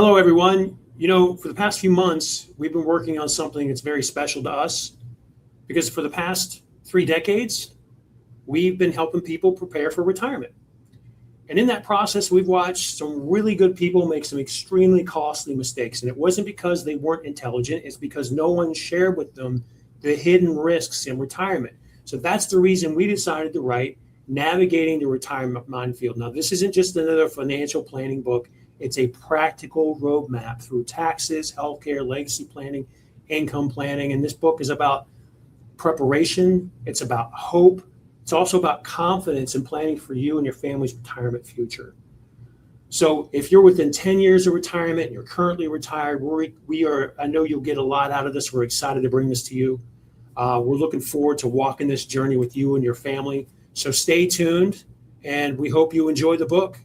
Hello, everyone. For the past few months, we've been working on something that's very special to us because for the past 3 decades, we've been helping people prepare for retirement. And in that process, we've watched some really good people make some extremely costly mistakes. And it wasn't because they weren't intelligent, it's because no one shared with them the hidden risks in retirement. So that's the reason we decided to write Navigating the Retirement Minefield. Now, this isn't just another financial planning book. It's a practical roadmap through taxes, healthcare, legacy planning, income planning. And this book is about preparation. It's about hope. It's also about confidence in planning for you and your family's retirement future. So if you're within 10 years of retirement and you're currently retired, I know you'll get a lot out of this. We're excited to bring this to you. We're looking forward to walking this journey with you and your family. So stay tuned, and we hope you enjoy the book.